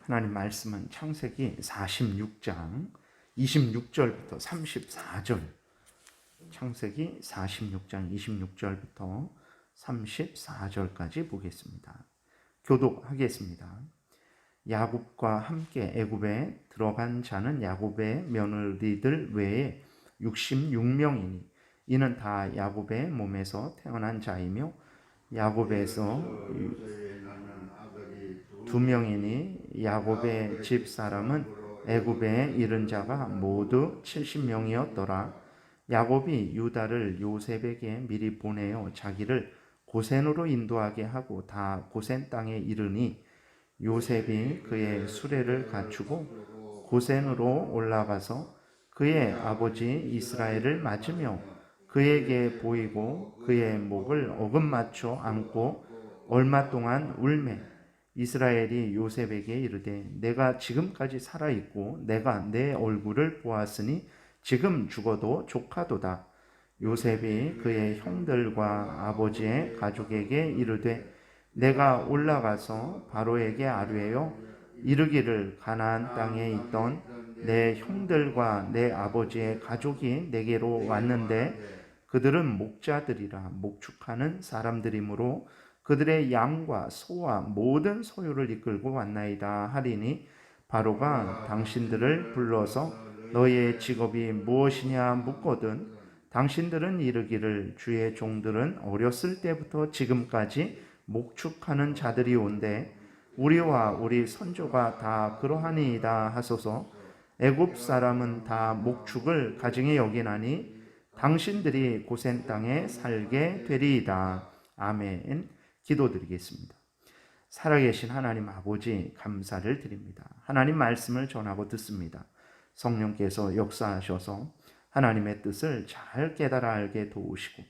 하나님 말씀은 창세기 46장 26절부터 34절, 창세기 46장 26절부터 34절까지 보겠습니다. 교독하겠습니다. 야곱과 함께 애굽에 들어간 자는 야곱의 며느리들 외에 66명이니 이는 다 야곱의 몸에서 태어난 자이며 야곱에서 2명이니 야곱의 집 사람은 애굽에 이른 자가 모두 70명이었더라. 야곱이 유다를 요셉에게 미리 보내어 자기를 고센으로 인도하게 하고 다 고센 땅에 이르니 요셉이 그의 수레를 갖추고 고센으로 올라가서 그의 아버지 이스라엘을 맞으며 그에게 보이고 그의 목을 어긋맞춰 안고 얼마 동안 울매 이스라엘이 요셉에게 이르되 내가 지금까지 살아있고 내가 내 얼굴을 보았으니 지금 죽어도 조카도다. 요셉이 그의 형들과 아버지의 가족에게 이르되 내가 올라가서 바로에게 아뢰어 이르기를 가나안 땅에 있던 내 형들과 내 아버지의 가족이 내게로 왔는데 그들은 목자들이라 목축하는 사람들이므로 그들의 양과 소와 모든 소유를 이끌고 왔나이다 하리니 바로가 당신들을 불러서 너희의 직업이 무엇이냐 묻거든 당신들은 이르기를 주의 종들은 어렸을 때부터 지금까지 목축하는 자들이 온데 우리와 우리 선조가 다 그러하니이다 하소서. 애굽 사람은 다 목축을 가증히 여기나니 당신들이 고센 땅에 살게 되리이다. 아멘. 기도드리겠습니다. 살아계신 하나님 아버지 감사를 드립니다. 하나님 말씀을 전하고 듣습니다. 성령께서 역사하셔서 하나님의 뜻을 잘 깨달아 알게 도우시고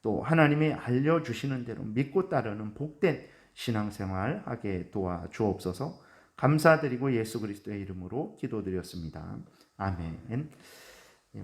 또 하나님이 알려주시는 대로 믿고 따르는 복된 신앙생활 하게 도와주옵소서. 감사드리고 예수 그리스도의 이름으로 기도드렸습니다. 아멘.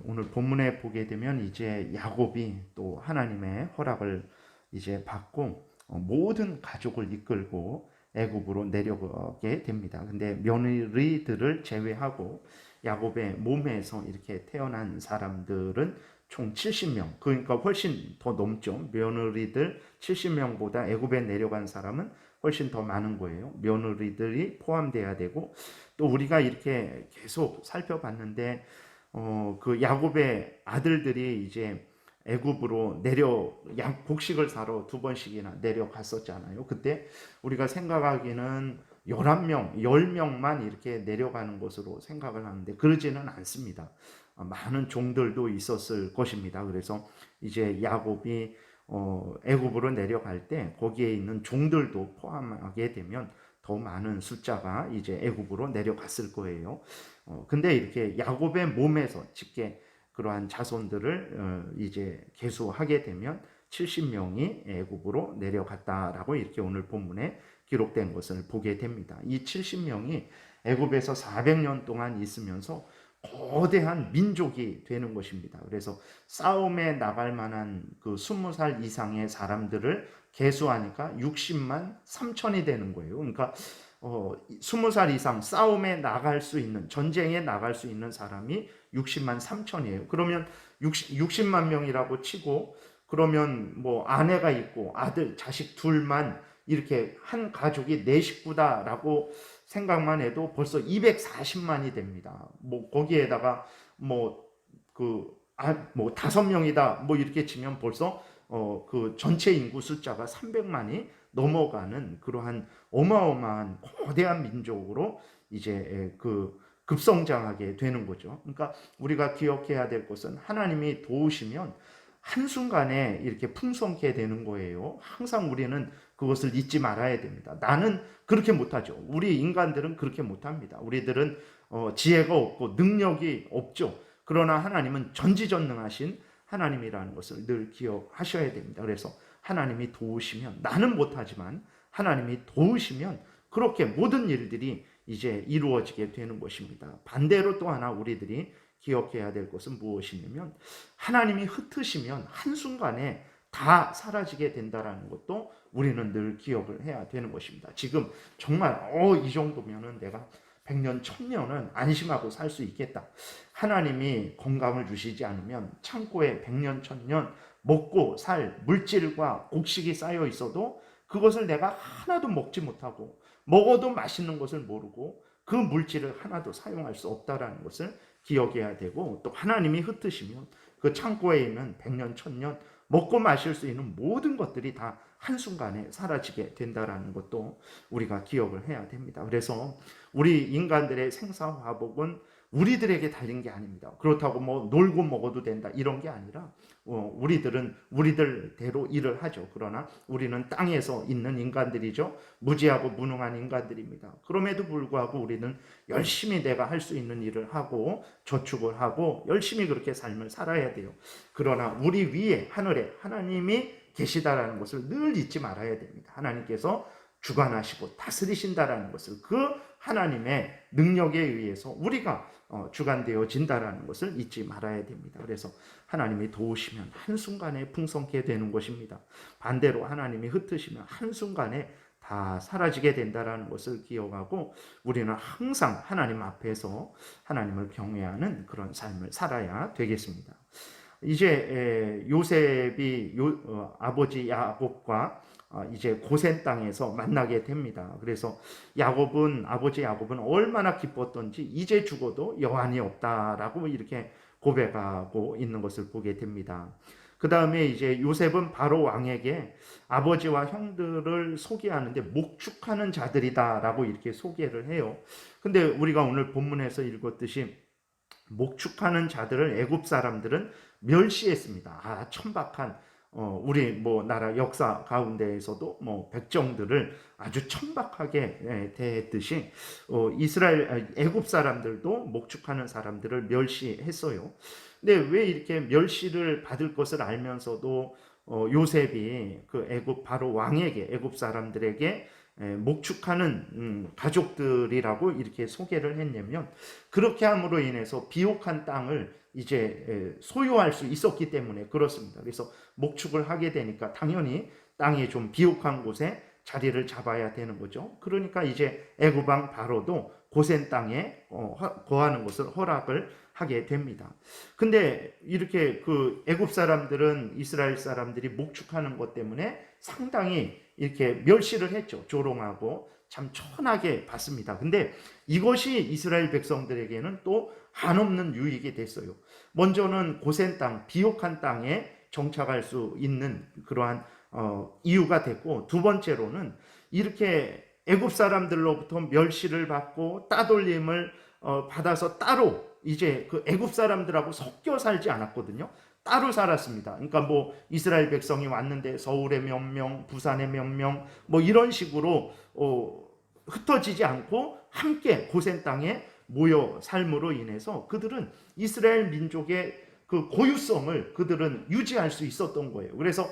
오늘 본문에 보게 되면 이제 야곱이 또 하나님의 허락을 이제 받고 모든 가족을 이끌고 애굽으로 내려가게 됩니다. 근데 며느리들을 제외하고 야곱의 몸에서 이렇게 태어난 사람들은 총 70명, 그러니까 훨씬 더 넘죠. 며느리들 70명보다 애굽에 내려간 사람은 훨씬 더 많은 거예요. 며느리들이 포함돼야 되고 또 우리가 이렇게 계속 살펴봤는데 그 야곱의 아들들이 이제 애굽으로 복식을 사러 2번씩이나 내려갔었잖아요. 그때 우리가 생각하기는 11명, 10명만 이렇게 내려가는 것으로 생각을 하는데 그러지는 않습니다. 많은 종들도 있었을 것입니다. 그래서 이제 야곱이 애굽으로 내려갈 때 거기에 있는 종들도 포함하게 되면 더 많은 숫자가 이제 애굽으로 내려갔을 거예요. 근데 이렇게 야곱의 몸에서 직계 그러한 자손들을 이제 계수하게 되면 70명이 애굽으로 내려갔다라고 이렇게 오늘 본문에 기록된 것을 보게 됩니다. 이 70명이 애굽에서 400년 동안 있으면서 거대한 민족이 되는 것입니다. 그래서 싸움에 나갈 만한 그 20살 이상의 사람들을 계수하니까 60만 3천이 되는 거예요. 그러니까 20살 이상 싸움에 나갈 수 있는, 전쟁에 나갈 수 있는 사람이 60만 3천이에요. 그러면 60만 명이라고 치고 그러면 뭐 아내가 있고 아들, 자식 둘만 이렇게 한 가족이 4식구다라고 생각만 해도 벌써 240만이 됩니다. 뭐 거기에다가 뭐 5명이다 뭐 이렇게 치면 벌써 그 전체 인구 숫자가 300만이 넘어가는 그러한 어마어마한 거대한 민족으로 이제 그 급성장하게 되는 거죠. 그러니까 우리가 기억해야 될 것은 하나님이 도우시면 한순간에 이렇게 풍성케 되는 거예요. 항상 우리는 그것을 잊지 말아야 됩니다. 나는 그렇게 못하죠. 우리 인간들은 그렇게 못합니다. 우리들은 지혜가 없고 능력이 없죠. 그러나 하나님은 전지전능하신 하나님이라는 것을 늘 기억하셔야 됩니다. 그래서 하나님이 도우시면, 나는 못하지만 하나님이 도우시면 그렇게 모든 일들이 이제 이루어지게 되는 것입니다. 반대로 또 하나 우리들이 기억해야 될 것은 무엇이냐면 하나님이 흩으시면 한순간에 다 사라지게 된다라는 것도 우리는 늘 기억을 해야 되는 것입니다. 지금 정말 이 정도면은 내가 100년, 1000년은 안심하고 살 수 있겠다. 하나님이 건강을 주시지 않으면 창고에 100년, 1000년 먹고 살 물질과 곡식이 쌓여 있어도 그것을 내가 하나도 먹지 못하고 먹어도 맛있는 것을 모르고 그 물질을 하나도 사용할 수 없다라는 것을 기억해야 되고, 또 하나님이 흩으시면 그 창고에 있는 100년, 1000년 먹고 마실 수 있는 모든 것들이 다 한순간에 사라지게 된다라는 것도 우리가 기억을 해야 됩니다. 그래서 우리 인간들의 생사화복은 우리들에게 달린 게 아닙니다. 그렇다고 뭐 놀고 먹어도 된다 이런 게 아니라 우리들은 우리들대로 일을 하죠. 그러나 우리는 땅에서 있는 인간들이죠. 무지하고 무능한 인간들입니다. 그럼에도 불구하고 우리는 열심히 내가 할 수 있는 일을 하고 저축을 하고 열심히 그렇게 삶을 살아야 돼요. 그러나 우리 위에 하늘에 하나님이 계시다라는 것을 늘 잊지 말아야 됩니다. 하나님께서 주관하시고 다스리신다라는 것을, 그 하나님의 능력에 의해서 우리가 주관되어진다라는 것을 잊지 말아야 됩니다. 그래서 하나님이 도우시면 한순간에 풍성케 되는 것입니다. 반대로 하나님이 흩으시면 한순간에 다 사라지게 된다라는 것을 기억하고 우리는 항상 하나님 앞에서 하나님을 경외하는 그런 삶을 살아야 되겠습니다. 이제 요셉이 아버지 야곱과 이제 고센 땅에서 만나게 됩니다. 그래서 아버지 야곱은 얼마나 기뻤던지 이제 죽어도 여한이 없다라고 이렇게 고백하고 있는 것을 보게 됩니다. 그 다음에 이제 요셉은 바로 왕에게 아버지와 형들을 소개하는데 목축하는 자들이다라고 이렇게 소개를 해요. 근데 우리가 오늘 본문에서 읽었듯이 목축하는 자들을 애굽 사람들은 멸시했습니다. 천박한 우리 나라 역사 가운데에서도 백정들을 아주 천박하게 대했듯이 애굽 사람들도 목축하는 사람들을 멸시했어요. 근데 왜 이렇게 멸시를 받을 것을 알면서도 요셉이 그 애굽 바로 왕에게, 애굽 사람들에게 목축하는 가족들이라고 이렇게 소개를 했냐면, 그렇게 함으로 인해서 비옥한 땅을 이제 소유할 수 있었기 때문에 그렇습니다. 그래서 목축을 하게 되니까 당연히 땅이 좀 비옥한 곳에 자리를 잡아야 되는 거죠. 그러니까 이제 애굽 왕 바로도 고센 땅에 거하는 것을 허락을 하게 됩니다. 근데 이렇게 그 애굽 사람들은 이스라엘 사람들이 목축하는 것 때문에 상당히 이렇게 멸시를 했죠. 조롱하고 참 천하게 봤습니다. 근데 이것이 이스라엘 백성들에게는 또 한없는 유익이 됐어요. 먼저는 고센 땅, 비옥한 땅에 정착할 수 있는 그러한 이유가 됐고, 두 번째로는 이렇게 애굽 사람들로부터 멸시를 받고 따돌림을 받아서 따로 이제 그 애굽 사람들하고 섞여 살지 않았거든요. 따로 살았습니다. 그러니까 이스라엘 백성이 왔는데 서울에 몇 명, 부산에 몇 명, 이런 식으로 흩어지지 않고 함께 고센 땅에 모여 삶으로 인해서 그들은 이스라엘 민족의 그 고유성을 그들은 유지할 수 있었던 거예요. 그래서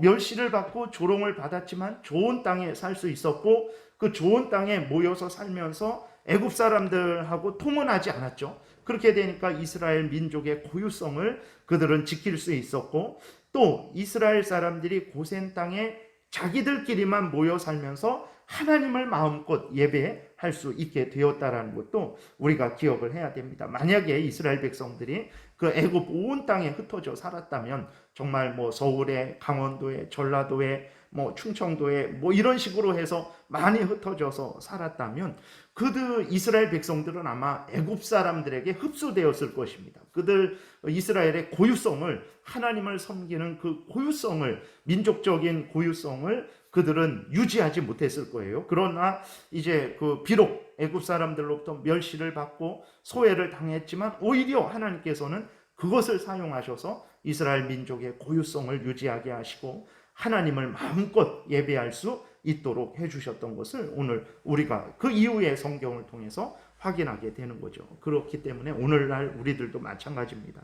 멸시를 받고 조롱을 받았지만 좋은 땅에 살 수 있었고, 그 좋은 땅에 모여서 살면서 애굽 사람들하고 통혼하지 않았죠. 그렇게 되니까 이스라엘 민족의 고유성을 그들은 지킬 수 있었고, 또 이스라엘 사람들이 고센 땅에 자기들끼리만 모여 살면서 하나님을 마음껏 예배할 수 있게 되었다라는 것도 우리가 기억을 해야 됩니다. 만약에 이스라엘 백성들이 그 애굽 온 땅에 흩어져 살았다면 정말 서울에, 강원도에, 전라도에, 충청도에 이런 식으로 해서 많이 흩어져서 살았다면 그들 이스라엘 백성들은 아마 애굽 사람들에게 흡수되었을 것입니다. 그들 이스라엘의 고유성을, 하나님을 섬기는 그 고유성을, 민족적인 고유성을 그들은 유지하지 못했을 거예요. 그러나 이제 비록 애굽 사람들로부터 멸시를 받고 소외를 당했지만 오히려 하나님께서는 그것을 사용하셔서 이스라엘 민족의 고유성을 유지하게 하시고 하나님을 마음껏 예배할 수 있도록 해주셨던 것을 오늘 우리가 그 이후의 성경을 통해서 확인하게 되는 거죠. 그렇기 때문에 오늘날 우리들도 마찬가지입니다.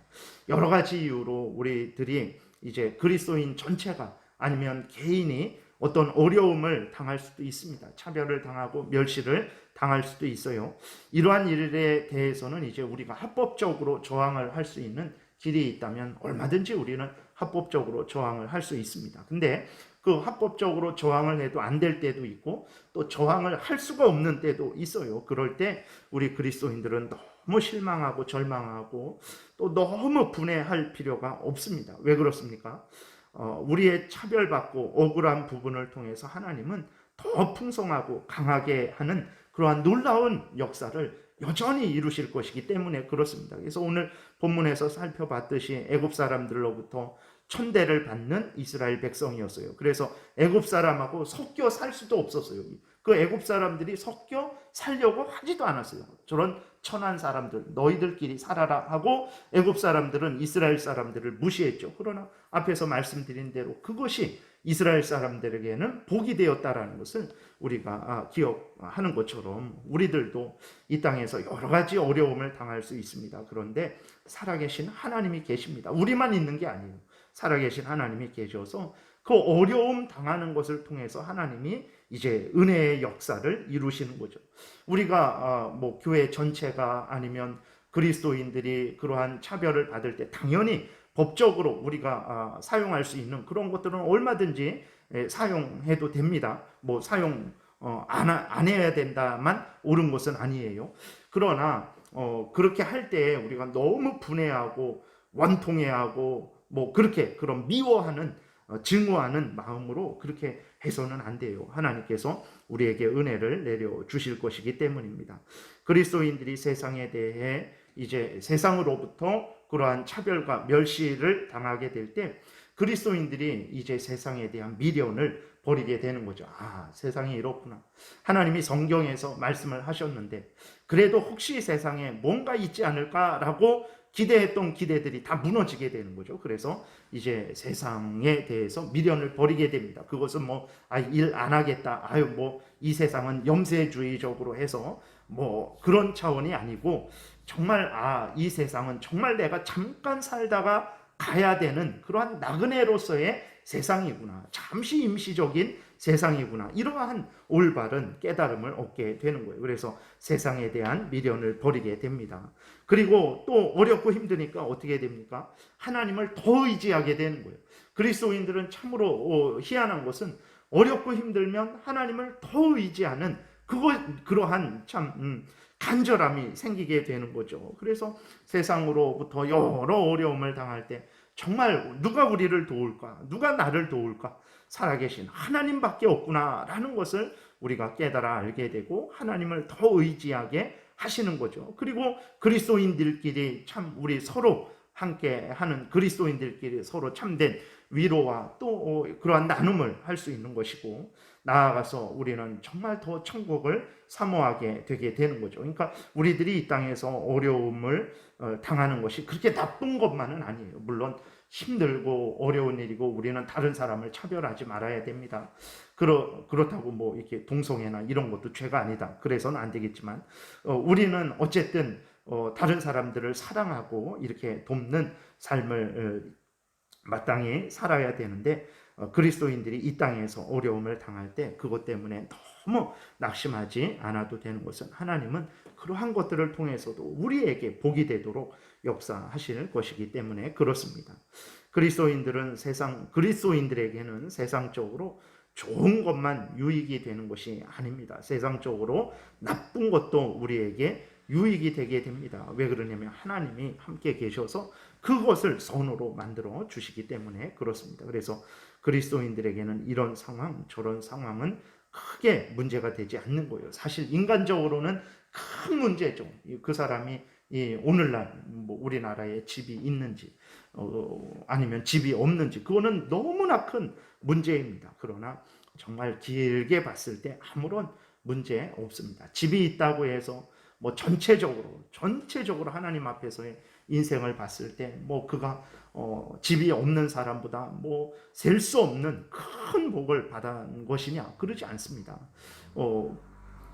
여러 가지 이유로 우리들이 이제 그리스도인 전체가 아니면 개인이 어떤 어려움을 당할 수도 있습니다. 차별을 당하고 멸시를 당할 수도 있어요. 이러한 일에 대해서는 이제 우리가 합법적으로 저항을 할 수 있는 길이 있다면 얼마든지 우리는 합법적으로 저항을 할 수 있습니다. 근데 그 합법적으로 저항을 해도 안 될 때도 있고 또 저항을 할 수가 없는 때도 있어요. 그럴 때 우리 그리스도인들은 너무 실망하고 절망하고 또 너무 분해할 필요가 없습니다. 왜 그렇습니까? 우리의 차별받고 억울한 부분을 통해서 하나님은 더 풍성하고 강하게 하는 그러한 놀라운 역사를 여전히 이루실 것이기 때문에 그렇습니다. 그래서 오늘 본문에서 살펴봤듯이 애굽 사람들로부터 천대를 받는 이스라엘 백성이었어요. 그래서 애굽 사람하고 섞여 살 수도 없었어요. 그 애굽 사람들이 섞여 살려고 하지도 않았어요. 저런 천한 사람들, 너희들끼리 살아라 하고 애굽 사람들은 이스라엘 사람들을 무시했죠. 그러나 앞에서 말씀드린 대로 그것이 이스라엘 사람들에게는 복이 되었다라는 것을 우리가 기억하는 것처럼 우리들도 이 땅에서 여러 가지 어려움을 당할 수 있습니다. 그런데 살아계신 하나님이 계십니다. 우리만 있는 게 아니에요. 살아계신 하나님이 계셔서 그 어려움 당하는 것을 통해서 하나님이 이제 은혜의 역사를 이루시는 거죠. 우리가 뭐 교회 전체가 아니면 그리스도인들이 그러한 차별을 받을 때 당연히 법적으로 우리가 사용할 수 있는 그런 것들은 얼마든지 사용해도 됩니다. 뭐 사용 안 해야 된다만 옳은 것은 아니에요. 그러나 그렇게 할 때 우리가 너무 분해하고 원통해하고 뭐 그렇게 그런 미워하는 증오하는 마음으로 그렇게 해서는 안 돼요. 하나님께서 우리에게 은혜를 내려 주실 것이기 때문입니다. 그리스도인들이 세상에 대해 이제 세상으로부터 그러한 차별과 멸시를 당하게 될 때 그리스도인들이 이제 세상에 대한 미련을 버리게 되는 거죠. 세상이 이렇구나. 하나님이 성경에서 말씀을 하셨는데 그래도 혹시 세상에 뭔가 있지 않을까라고 기대했던 기대들이 다 무너지게 되는 거죠. 그래서 이제 세상에 대해서 미련을 버리게 됩니다. 그것은 뭐 일 안 하겠다. 뭐 이 세상은 염세주의적으로 해서 뭐 그런 차원이 아니고 정말 이 세상은 정말 내가 잠깐 살다가 가야 되는 그러한 나그네로서의 세상이구나. 잠시 임시적인 세상이구나. 이러한 올바른 깨달음을 얻게 되는 거예요. 그래서 세상에 대한 미련을 버리게 됩니다. 그리고 또 어렵고 힘드니까 어떻게 됩니까? 하나님을 더 의지하게 되는 거예요. 그리스도인들은 참으로 희한한 것은 어렵고 힘들면 하나님을 더 의지하는 그러한 참 간절함이 생기게 되는 거죠. 그래서 세상으로부터 여러 어려움을 당할 때 정말 누가 우리를 도울까? 누가 나를 도울까? 살아계신 하나님밖에 없구나라는 것을 우리가 깨달아 알게 되고 하나님을 더 의지하게 하시는 거죠. 그리고 그리스도인들끼리 참 우리 서로 함께 하는 그리스도인들끼리 서로 참된 위로와 또 그러한 나눔을 할 수 있는 것이고 나아가서 우리는 정말 더 천국을 사모하게 되게 되는 거죠. 그러니까 우리들이 이 땅에서 어려움을 당하는 것이 그렇게 나쁜 것만은 아니에요. 물론 힘들고 어려운 일이고 우리는 다른 사람을 차별하지 말아야 됩니다. 그렇다고 뭐 이렇게 동성애나 이런 것도 죄가 아니다. 그래서는 안 되겠지만 우리는 어쨌든 다른 사람들을 사랑하고 이렇게 돕는 삶을 마땅히 살아야 되는데 그리스도인들이 이 땅에서 어려움을 당할 때 그것 때문에 너무 낙심하지 않아도 되는 것은 하나님은 그러한 것들을 통해서도 우리에게 복이 되도록 역사하실 것이기 때문에 그렇습니다. 그리스도인들에게는 세상적으로 좋은 것만 유익이 되는 것이 아닙니다. 세상적으로 나쁜 것도 우리에게 유익이 되게 됩니다. 왜 그러냐면 하나님이 함께 계셔서 그것을 선으로 만들어 주시기 때문에 그렇습니다. 그래서 그리스도인들에게는 이런 상황, 저런 상황은 크게 문제가 되지 않는 거예요. 사실 인간적으로는 큰 문제죠. 그 사람이 오늘날 뭐 우리나라에 집이 있는지 아니면 집이 없는지 그거는 너무나 큰 문제입니다. 그러나 정말 길게 봤을 때 아무런 문제 없습니다. 집이 있다고 해서 뭐 전체적으로 하나님 앞에서의 인생을 봤을 때 뭐 그가 집이 없는 사람보다 뭐 셀 수 없는 큰 복을 받은 것이냐 그러지 않습니다.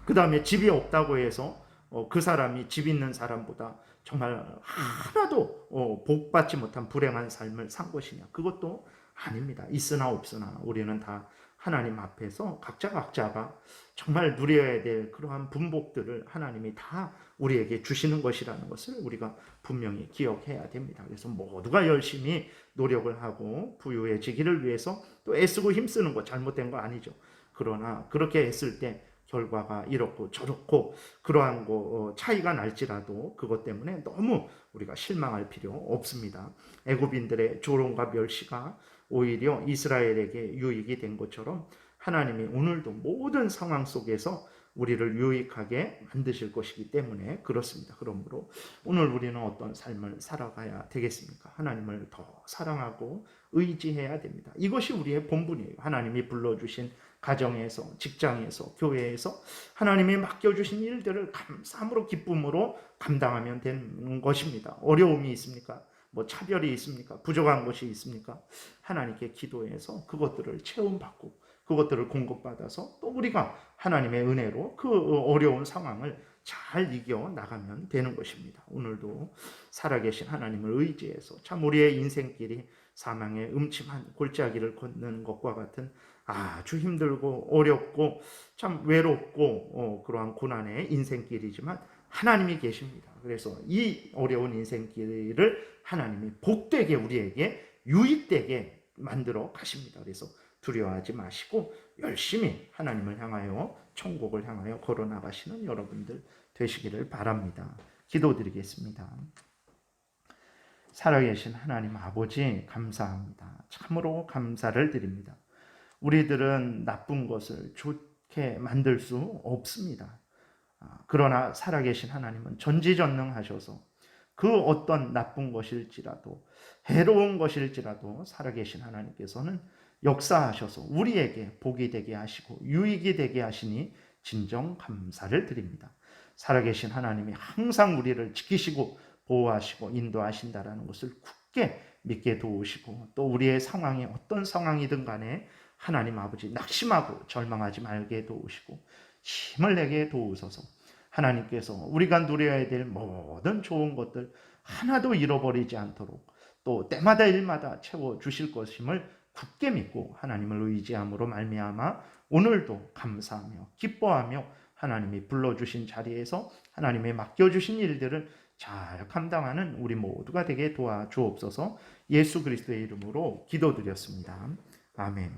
그 다음에 집이 없다고 해서 그 사람이 집 있는 사람보다 정말 하나도 복받지 못한 불행한 삶을 산 것이냐 그것도 아닙니다. 있으나 없으나 우리는 다 하나님 앞에서 각자가 정말 누려야 될 그러한 분복들을 하나님이 다 우리에게 주시는 것이라는 것을 우리가 분명히 기억해야 됩니다. 그래서 모두가 열심히 노력을 하고 부유해지기를 위해서 또 애쓰고 힘쓰는 거 잘못된 거 아니죠. 그러나 그렇게 했을 때 결과가 이렇고 저렇고 그러한 거 차이가 날지라도 그것 때문에 너무 우리가 실망할 필요 없습니다. 애굽인들의 조롱과 멸시가 오히려 이스라엘에게 유익이 된 것처럼 하나님이 오늘도 모든 상황 속에서 우리를 유익하게 만드실 것이기 때문에 그렇습니다. 그러므로 오늘 우리는 어떤 삶을 살아가야 되겠습니까? 하나님을 더 사랑하고 의지해야 됩니다. 이것이 우리의 본분이에요. 하나님이 불러주신 가정에서, 직장에서, 교회에서 하나님이 맡겨주신 일들을 감사함으로 기쁨으로 감당하면 되는 것입니다. 어려움이 있습니까? 뭐 차별이 있습니까? 부족한 것이 있습니까? 하나님께 기도해서 그것들을 체험받고 그것들을 공급받아서 또 우리가 하나님의 은혜로 그 어려운 상황을 잘 이겨 나가면 되는 것입니다. 오늘도 살아계신 하나님을 의지해서 참 우리의 인생길이 사망의 음침한 골짜기를 걷는 것과 같은 아주 힘들고 어렵고 참 외롭고 그러한 고난의 인생길이지만 하나님이 계십니다. 그래서 이 어려운 인생길을 하나님이 복되게 우리에게 유익되게 만들어 가십니다. 그래서 두려워하지 마시고 열심히 하나님을 향하여 천국을 향하여 걸어 나가시는 여러분들 되시기를 바랍니다. 기도드리겠습니다. 살아계신 하나님 아버지 감사합니다. 참으로 감사를 드립니다. 우리들은 나쁜 것을 좋게 만들 수 없습니다. 그러나 살아계신 하나님은 전지전능하셔서 그 어떤 나쁜 것일지라도 해로운 것일지라도 살아계신 하나님께서는 역사하셔서 우리에게 복이 되게 하시고 유익이 되게 하시니 진정 감사를 드립니다. 살아계신 하나님이 항상 우리를 지키시고 보호하시고 인도하신다라는 것을 굳게 믿게 도우시고 또 우리의 상황이 어떤 상황이든 간에 하나님 아버지 낙심하고 절망하지 말게 도우시고 힘을 내게 도우소서. 하나님께서 우리가 누려야 될 모든 좋은 것들 하나도 잃어버리지 않도록 또 때마다 일마다 채워주실 것임을 굳게 믿고 하나님을 의지함으로 말미암아 오늘도 감사하며 기뻐하며 하나님이 불러주신 자리에서 하나님의 맡겨주신 일들을 잘 감당하는 우리 모두가 되게 도와주옵소서. 예수 그리스도의 이름으로 기도드렸습니다. 아멘.